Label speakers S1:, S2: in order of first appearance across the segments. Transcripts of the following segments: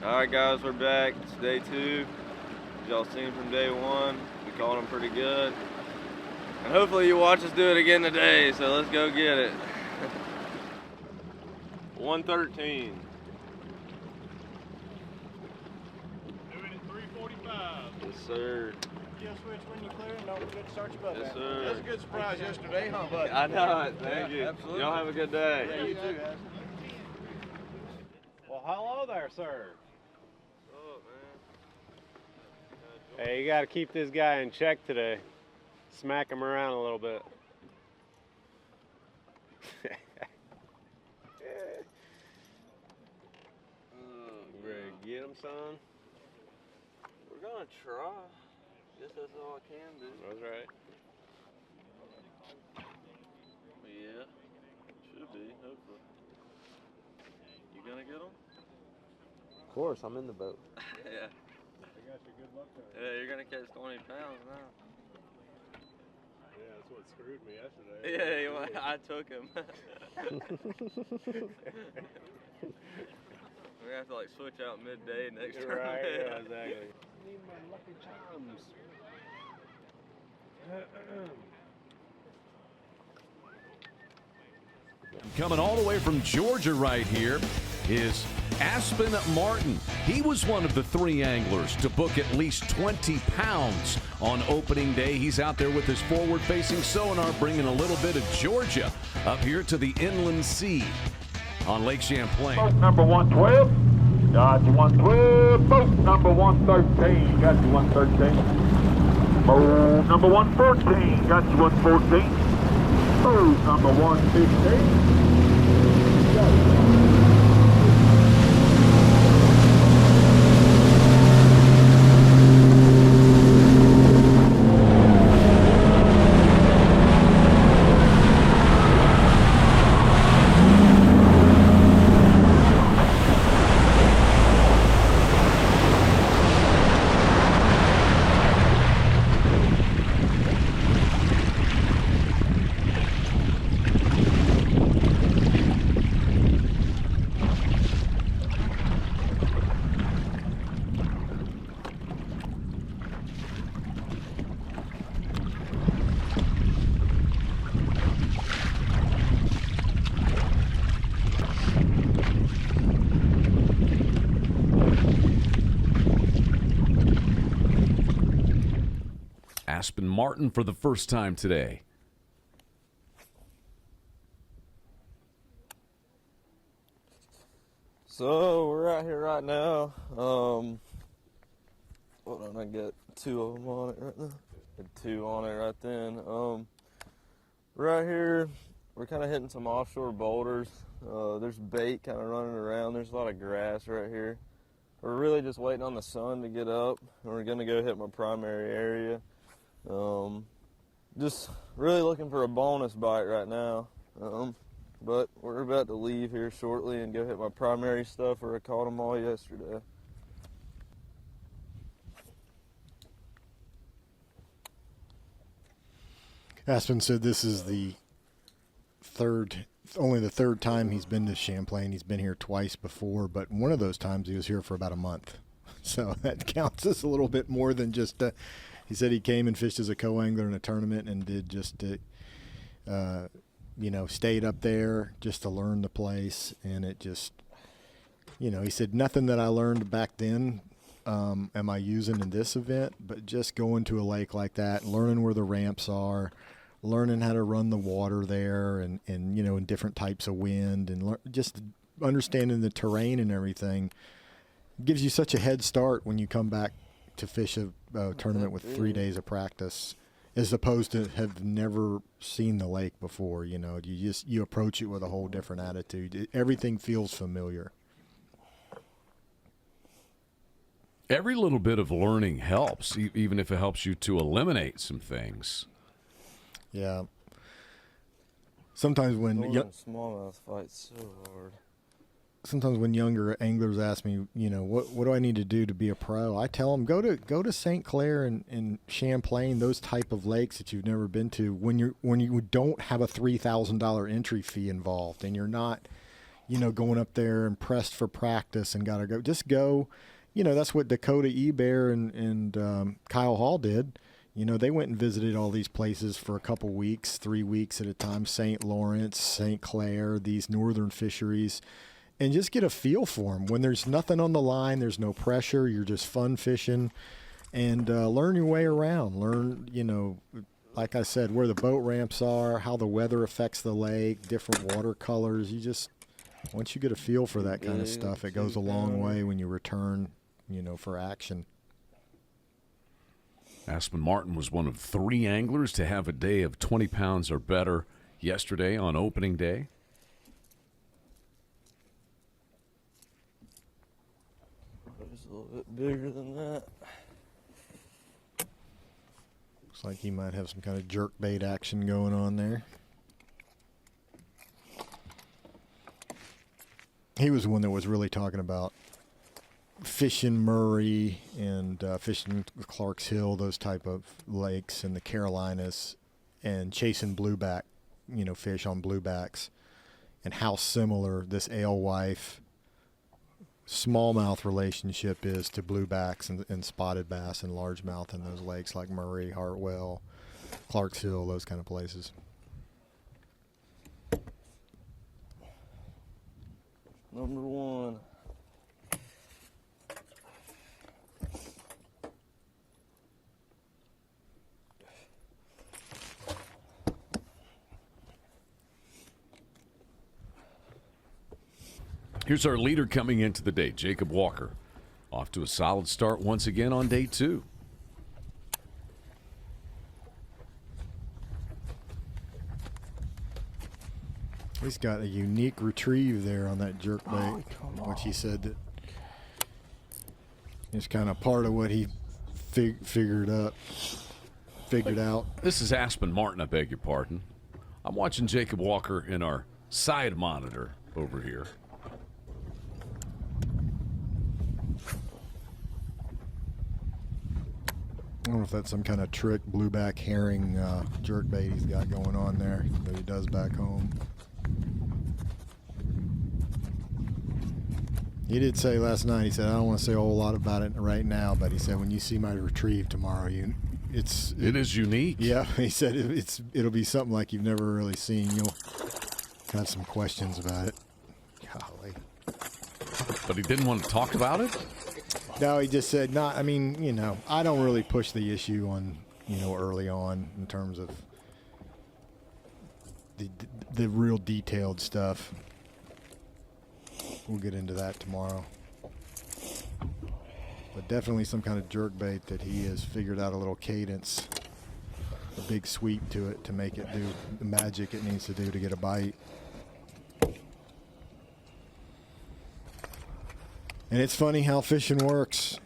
S1: All right, guys, we're back. It's day 2. As y'all seen from day 1, we caught them pretty good. And hopefully you watch us do it again today, so let's go get it. 113.
S2: Doing it 345.
S1: Yes, sir.
S2: Kill switch when you clear and don't forget to start your boat.
S1: Yes, sir.
S2: That was a good surprise yesterday, huh, bud?
S1: I know it. Thank you.
S2: Absolutely.
S1: Y'all have a good day.
S2: Yeah, you too, guys.
S3: Well, hello there, sir.
S1: What's up, man?
S3: Hey, you got to keep this guy in check today. Smack him around a little bit. You ready to get him, son?
S1: We're gonna try. Guess that's all I can do.
S3: That's right.
S1: Yeah, should be, hopefully. You gonna get them?
S4: Of course, I'm in the boat.
S1: Yeah.
S2: I got you. Good luck to you.
S1: Yeah, you're gonna catch 20 pounds now.
S2: Yeah, that's what screwed me yesterday.
S1: Yeah, I took him. We're gonna have to like switch out midday next time.
S3: Right, yeah, exactly.
S2: Need my lucky charms.
S5: Coming all the way from Georgia right here is Aspen Martin. He was one of the 3 anglers to book at least 20 pounds on opening day. He's out there with his forward-facing sonar, bringing a little bit of Georgia up here to the inland sea on Lake Champlain.
S6: Boat number 112, got you 112. Boat number 113, got you 113. Boat number 114, got you 114. Boat number 115, got you.
S5: Aspen Martin for the first time today.
S1: So we're out here right now. Hold on, I got 2 of them on it right now. Had 2 on it right then. Right here, we're kind of hitting some offshore boulders. There's bait kind of running around. There's a lot of grass right here. We're really just waiting on the sun to get up, and we're gonna go hit my primary area. Just really looking for a bonus bite right now. But we're about to leave here shortly and go hit my primary stuff where I caught them all yesterday.
S7: Aspen said this is only the third time he's been to Champlain. He's been here twice before, but one of those times he was here for about a month. So that counts as a little bit more than just, he said he came and fished as a co-angler in a tournament and did just, stayed up there just to learn the place. And it just, he said nothing that I learned back then am I using in this event, but just going to a lake like that, learning where the ramps are, learning how to run the water there and in different types of wind and just understanding the terrain and everything gives you such a head start when you come back to fish a tournament with 3 days of practice as opposed to have never seen the lake before. You approach it with a whole different attitude. Everything feels familiar.
S5: Every little bit of learning helps, even if it helps you to eliminate some things.
S7: Yeah. Sometimes when
S1: smallmouth fights so hard.
S7: Sometimes when younger anglers ask me, what do I need to do to be a pro? I tell them go to St. Clair and Champlain, those type of lakes that you've never been to. When you don't have a $3,000 entry fee involved, and you're not, going up there and pressed for practice and got to go. Just go. That's what Dakota Ebear and Kyle Hall did. They went and visited all these places for a couple weeks, 3 weeks at a time, St. Lawrence, St. Clair, these northern fisheries, and just get a feel for them. When there's nothing on the line, there's no pressure, you're just fun fishing, and learn your way around. Learn, like I said, where the boat ramps are, how the weather affects the lake, different water colors. Once you get a feel for that kind of stuff, it goes a long way when you return, for action.
S5: Aspen Martin was one of 3 anglers to have a day of 20 pounds or better yesterday on opening day.
S1: It's a little bit bigger than that.
S7: Looks like he might have some kind of jerkbait action going on there. He was the one that was really talking about fishing Murray and fishing Clark's Hill, those type of lakes in the Carolinas, and chasing blueback, fish on bluebacks, and how similar this alewife smallmouth relationship is to bluebacks and spotted bass and largemouth in those lakes like Murray, Hartwell, Clark's Hill, those kind of places.
S1: Number 1.
S5: Here's our leader coming into the day, Jacob Walker. Off to a solid start once again on day 2.
S7: He's got a unique retrieve there on that jerkbait, which he said that is kind of part of what he figured out.
S5: This is Aspen Martin, I beg your pardon. I'm watching Jacob Walker in our side monitor over here.
S7: I don't know if that's some kind of trick blueback herring jerkbait he's got going on there that he does back home. He did say last night, he said, I don't want to say a whole lot about it right now, but he said, when you see my retrieve tomorrow, it
S5: is unique.
S7: Yeah, he said it'll be something like you've never really seen. You'll have some questions about it. Golly.
S5: But he didn't want to talk about it?
S7: No, he just said, I don't really push the issue on, early on in terms of the real detailed stuff. We'll get into that tomorrow. But definitely some kind of jerkbait that he has figured out a little cadence, a big sweep to it to make it do the magic it needs to do to get a bite. And it's funny how fishing works.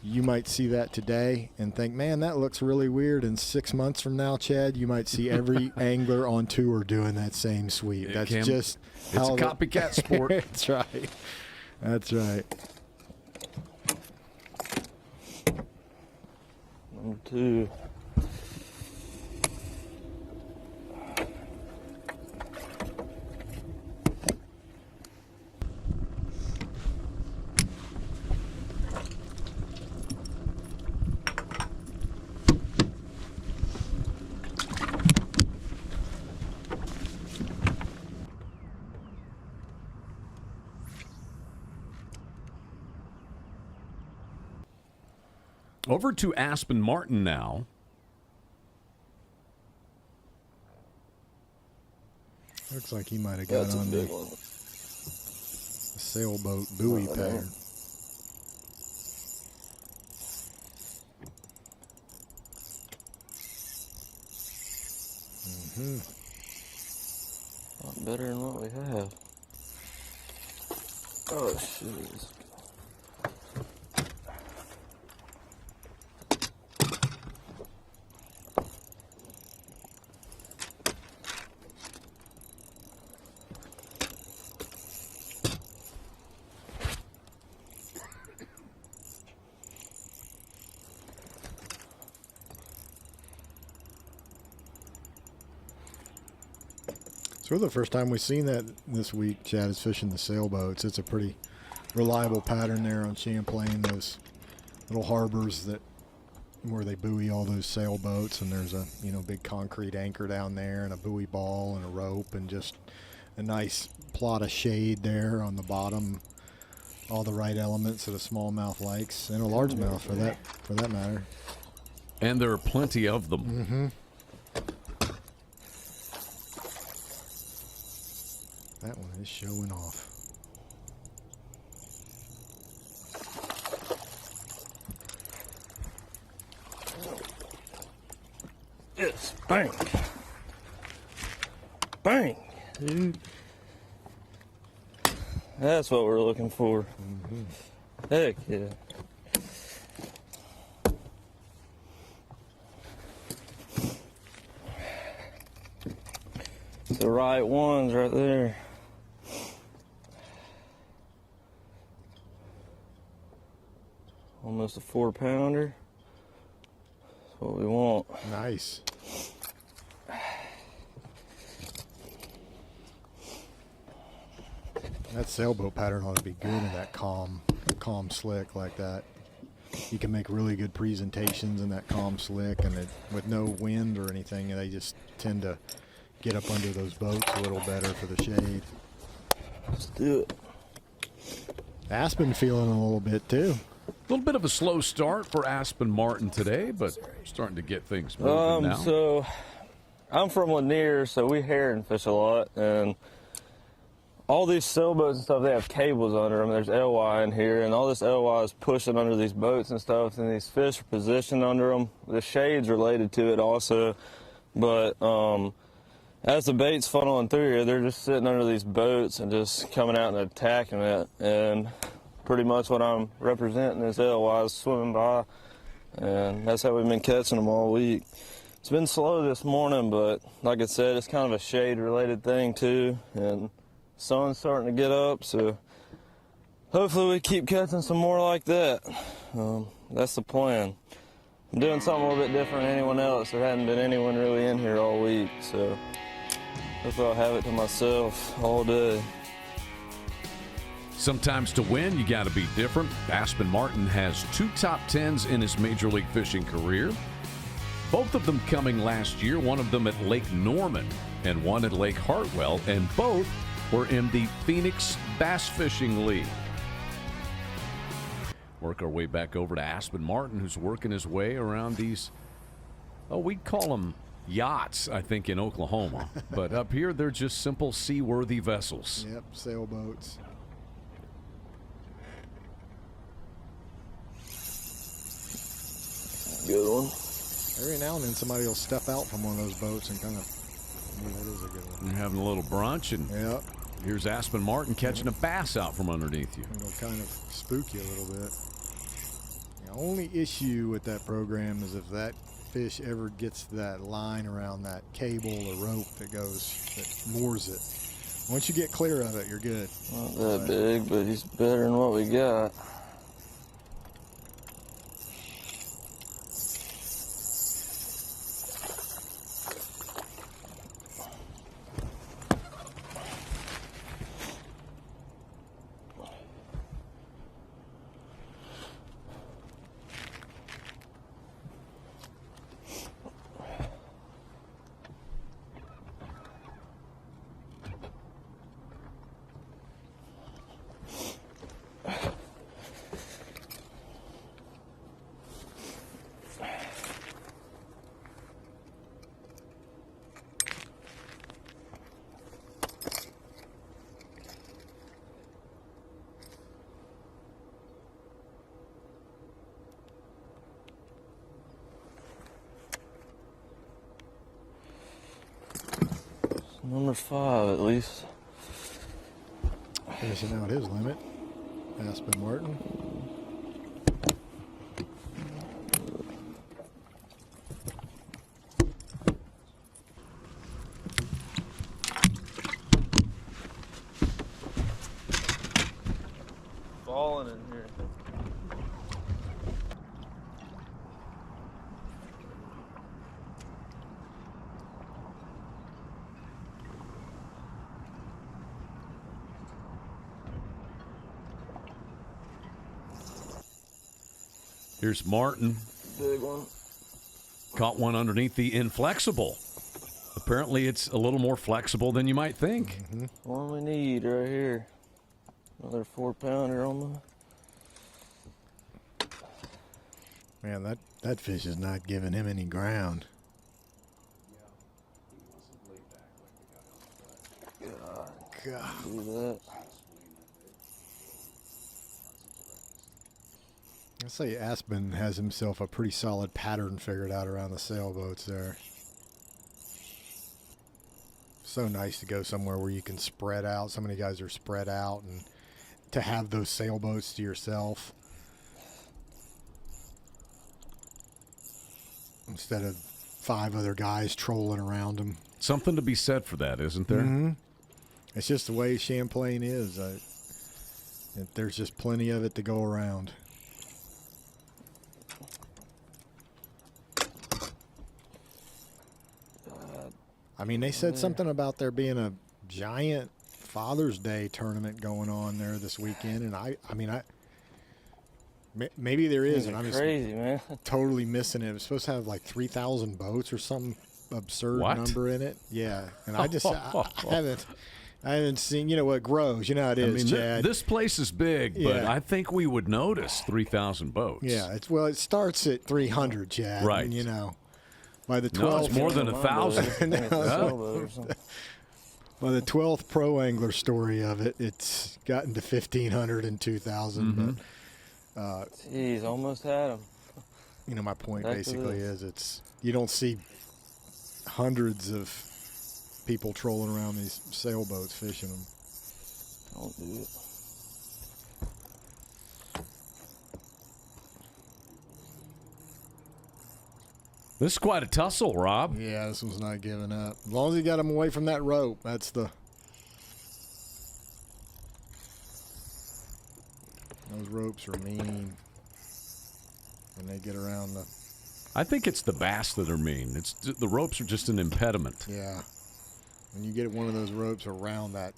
S7: You might see that today and think, man, that looks really weird. And 6 months from now, Chad, you might see every angler on tour doing that same sweep. It's
S5: a copycat sport.
S7: That's right. That's right.
S1: Number 2.
S5: Over to Aspen Martin now.
S7: Looks like he might have got on the sailboat buoy pattern.
S1: A lot better than what we have. Oh, shit.
S7: So the first time we've seen that this week, Chad is fishing the sailboats. It's a pretty reliable pattern there on Champlain, those little harbors that where they buoy all those sailboats, and there's a big concrete anchor down there and a buoy ball and a rope and just a nice plot of shade there on the bottom. All the right elements that a smallmouth likes, and a largemouth for that matter.
S5: And there are plenty of them.
S7: Mm-hmm. That one is showing off.
S1: Yes, bang. Bang, dude. That's what we're looking for.
S7: Mm-hmm.
S1: Heck yeah. The right ones right there. Almost a 4-pounder. That's what we want.
S7: Nice. That sailboat pattern ought to be good in that calm slick like that. You can make really good presentations in that calm slick, and with no wind or anything, they just tend to get up under those boats a little better for the shade.
S1: Let's do it.
S7: Aspen feeling a little bit too.
S5: A little bit of a slow start for Aspen Martin today, but starting to get things moving now.
S1: So I'm from Lanier, so we herring fish a lot, and all these sailboats and stuff, they have cables under them. There's LY in here, and all this LY is pushing under these boats and stuff, and these fish are positioned under them. The shade's related to it also, but as the bait's funneling through here, they're just sitting under these boats and just coming out and attacking it. And pretty much what I'm representing is LYs swimming by, and that's how we've been catching them all week. It's been slow this morning, but like I said, it's kind of a shade-related thing too, and sun's starting to get up, so hopefully we keep catching some more like that. That's the plan. I'm doing something a little bit different than anyone else. There hadn't been anyone really in here all week, so hopefully I'll have it to myself all day.
S5: Sometimes to win, you got to be different. Aspen Martin has 2 top 10s in his Major League Fishing career. Both of them coming last year, one of them at Lake Norman and one at Lake Hartwell, and both were in the Phoenix Bass Fishing League. Work our way back over to Aspen Martin, who's working his way around these, we'd call them yachts, I think, in Oklahoma. But up here, they're just simple seaworthy vessels.
S7: Yep, sailboats.
S1: Good one.
S7: Every now and then somebody will step out from one of those boats and kind of, that is a good one.
S5: You're having a little brunch, and
S7: Yep.
S5: here's Aspen Martin catching a bass out from underneath you.
S7: It'll kind of spook you a little bit. The only issue with that program is if that fish ever gets that line around that cable or rope that moors it. Once you get clear of it, you're good.
S1: Not that big, but he's better than what we got. Number 5 at least.
S7: Finishing out his limit. Aspen Martin.
S1: Falling in here.
S5: Here's Martin.
S1: Big one.
S5: Caught one underneath the inflexible. Apparently, it's a little more flexible than you might think.
S1: One we need right here. Another 4-pounder on the.
S7: Man, that fish is not giving him any ground. God.
S1: Do that.
S7: I'd say Aspen has himself a pretty solid pattern figured out around the sailboats there. So nice to go somewhere where you can spread out. So many guys are spread out, and to have those sailboats to yourself instead of 5 other guys trolling around them.
S5: Something to be said for that, isn't there?
S7: Mm-hmm. It's just the way Champlain is. There's just plenty of it to go around. I mean, they said something about there being a giant Father's Day tournament going on there this weekend, and I mean, maybe there is, and I'm just
S1: crazy, man.
S7: Totally missing it. It was supposed to have like 3,000 boats or some absurd number in it. Yeah, and I just I haven't seen. You know what grows? You know how it is, Chad.
S5: This place is big, but I think we would notice 3,000 boats.
S7: Yeah, it starts at 300, Chad.
S5: Right.
S7: And, you know. By the 12th,
S5: no, it's more than 1,000.
S7: By the 12th pro angler story of it, it's gotten to 1,500 and 2,000. But,
S1: Jeez, almost had him.
S7: You know, my point basically is you don't see hundreds of people trolling around these sailboats fishing them.
S1: Don't do it.
S5: This is quite a tussle, Rob.
S7: Yeah, this one's not giving up. As long as you got him away from that rope, that's the. Those ropes are mean when they get around the.
S5: I think it's the bass that are mean. The ropes are just an impediment.
S7: Yeah, when you get one of those ropes around that,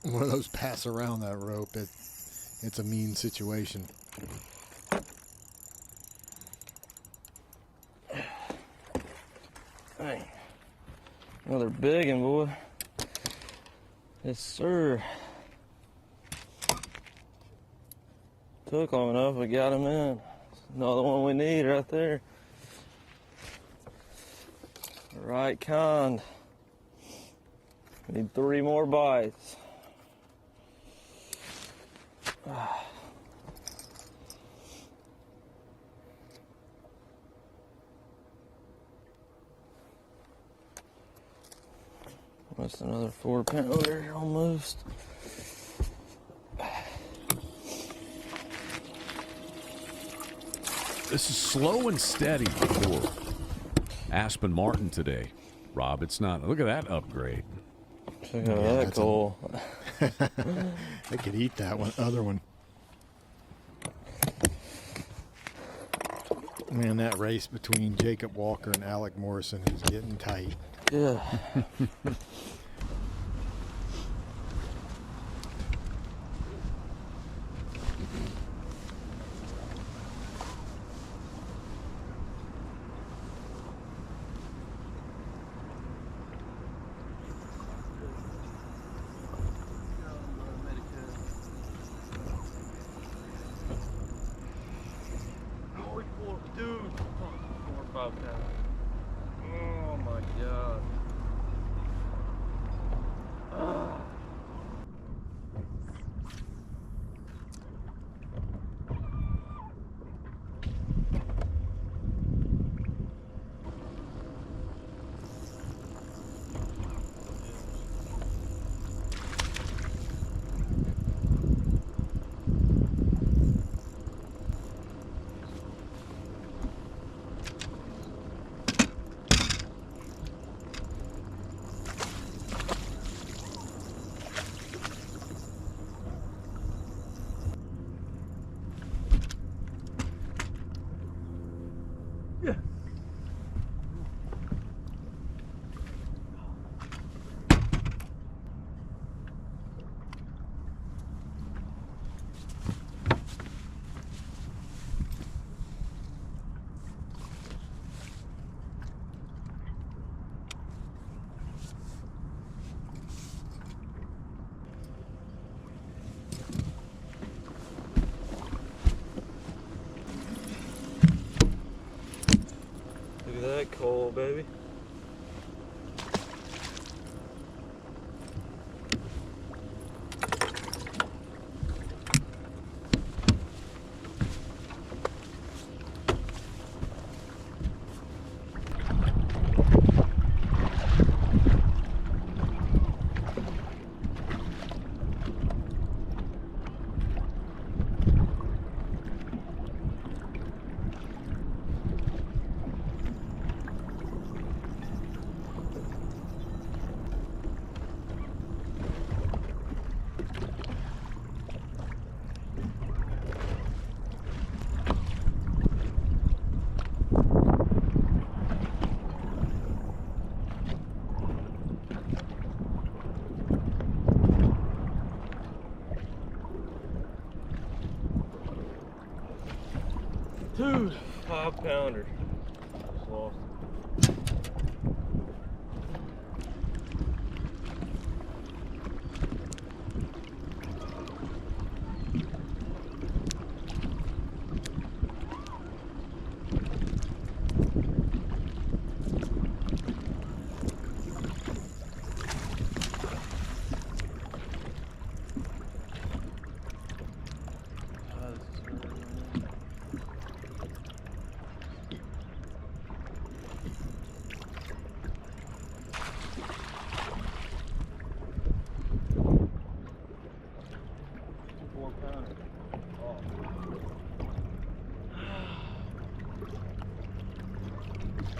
S7: one of those bass around that rope, it's a mean situation.
S1: Hey, another big one, boy. Yes, sir. Took long enough, we got him in. Another one we need right there. Right kind. Need 3 more bites. That's another 4-pounder almost.
S5: This is slow and steady for Aspen Martin today. Rob, it's not. Look at that upgrade.
S1: Check out that cool.
S7: They could eat that other one. Man, that race between Jacob Walker and Alec Morrison is getting tight.
S1: Yeah. Dude, 4 or 5 pounds. Oh my God. that coal, baby. Dude, 5-pounder. Just lost it.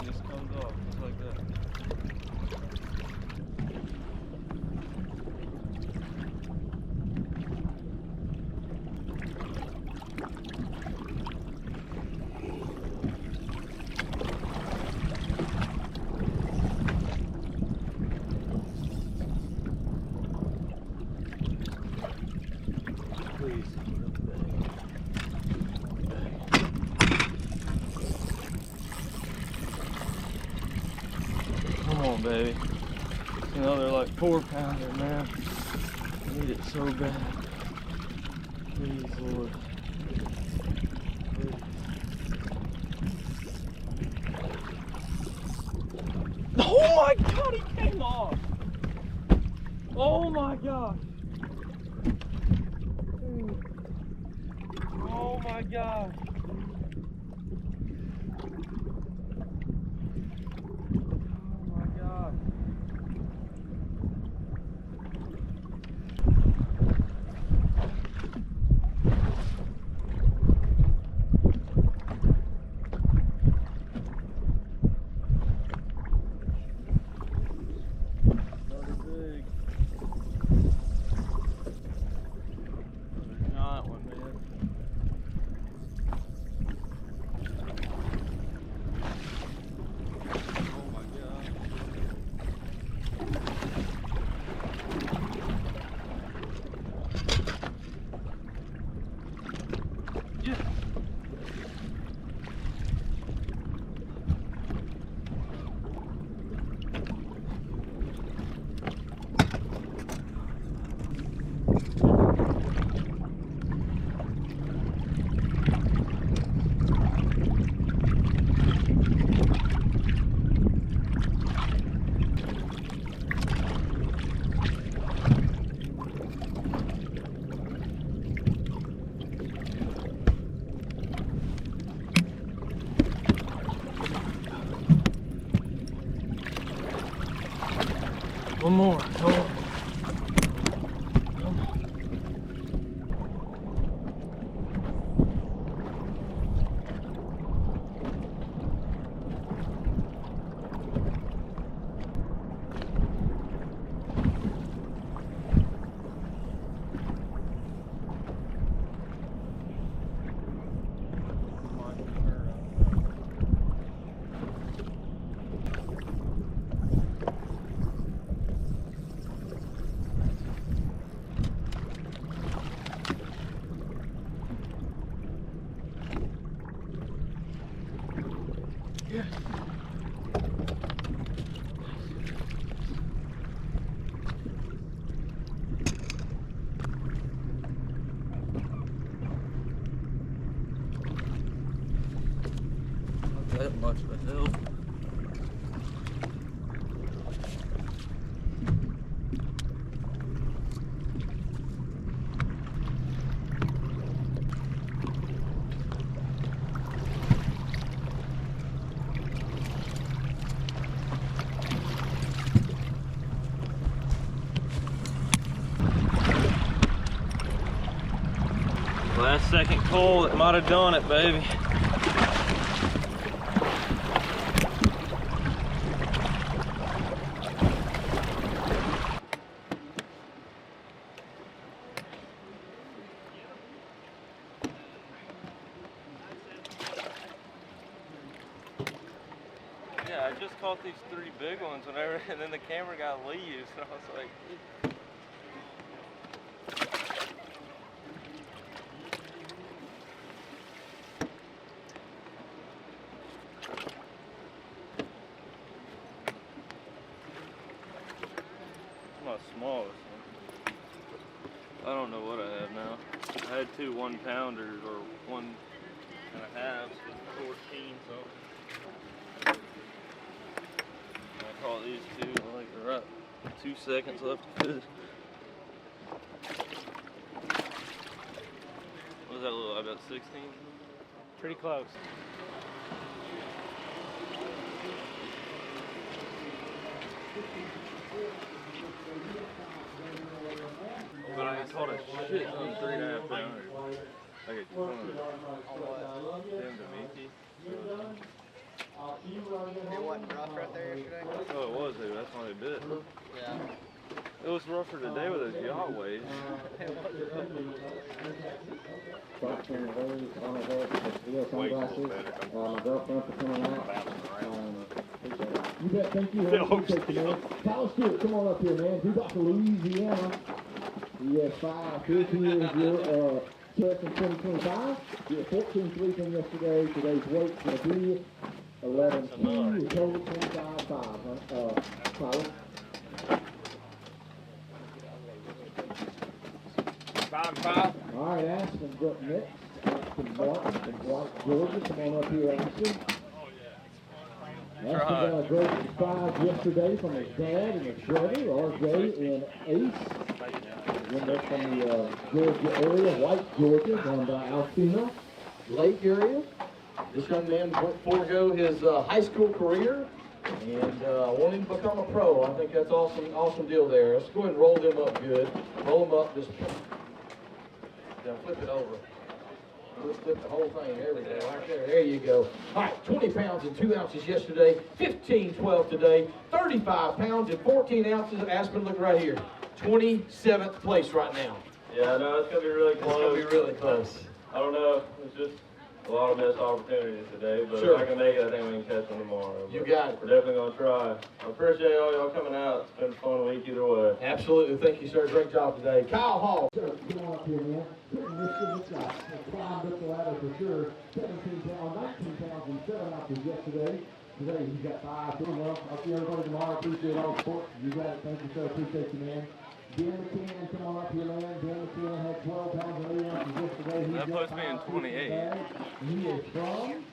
S1: Just comes off just like that. Please. Come on, baby. You know, they're like 4-pounder, man. I need it so bad. Please, Lord. Please. Oh my God, he came off. Oh my God. Oh my God. One more. Come on. That much of a hill. Last second call that might have done it, baby. Yeah, I just caught these 3 big ones whenever, and then the camera guy leaves, and I was like, my smallest one. I don't know what I have now. I had 2 1-pounders or 1.5s with 14, so I caught these 2 like right 2 seconds left to fish. What was that little? About 16?
S3: Pretty close.
S1: But I caught a shit ton of 3.5 pounders. I get ton of them Demiki.
S8: It wasn't rough right there yesterday?
S1: Oh, it was, dude. That's why they bit.
S8: Yeah.
S1: It was rougher today with those yacht waves.
S6: You bet, thank you. Tyler Stewart, come on up here, man. He's off to Louisiana. He has 5 fish. He is your test in 2025. He had 14.3 from yesterday. Today's weight's going to be 11.2. Total 25.5. Tyler.
S3: 5-5.
S6: All right, Aspen's up next. Aspen Martin from White, Georgia. Come on up here, Aspen. Aspen got a great surprise yesterday from his dad and his brother, RJ and Ace. Again, they're from the Georgia area, White, Georgia, down by Alpena Lake area. This young man forego his high school career and wanting to become a pro. I think that's awesome deal there. Let's go ahead and roll them up good. Roll them up, just flip it over. Let's flip the whole thing. There we go. Right there. There you go. All right, 20 pounds and 2 ounces yesterday. 15-12 today. 35 pounds and 14 ounces. Aspen, look right here. 27th place right now.
S1: Yeah, I know it's going to be really close.
S6: It's going to be really close.
S1: I don't know. It's just a lot of missed opportunities today, but
S6: Sure.
S1: if I can make it, I think we can catch them tomorrow.
S6: You got it.
S1: We're definitely going to try. I appreciate all y'all coming out. It's been a fun week either way.
S6: Absolutely. Thank you, sir. Great job today. Kyle Hall. Sir, come on up here, man. This guy climbed up the ladder for sure. 17 pounds, 19 pounds, and 7 ounces yesterday. Today, he's got 5. Doing well. I'll see everybody tomorrow. Appreciate all the support. You got it. Thank you, sir. Appreciate you, man. Dan McCann, come on up here, man. Dan McCann had 12 pounds and 8 ounces yesterday.
S1: That puts me in 28.
S6: He is from...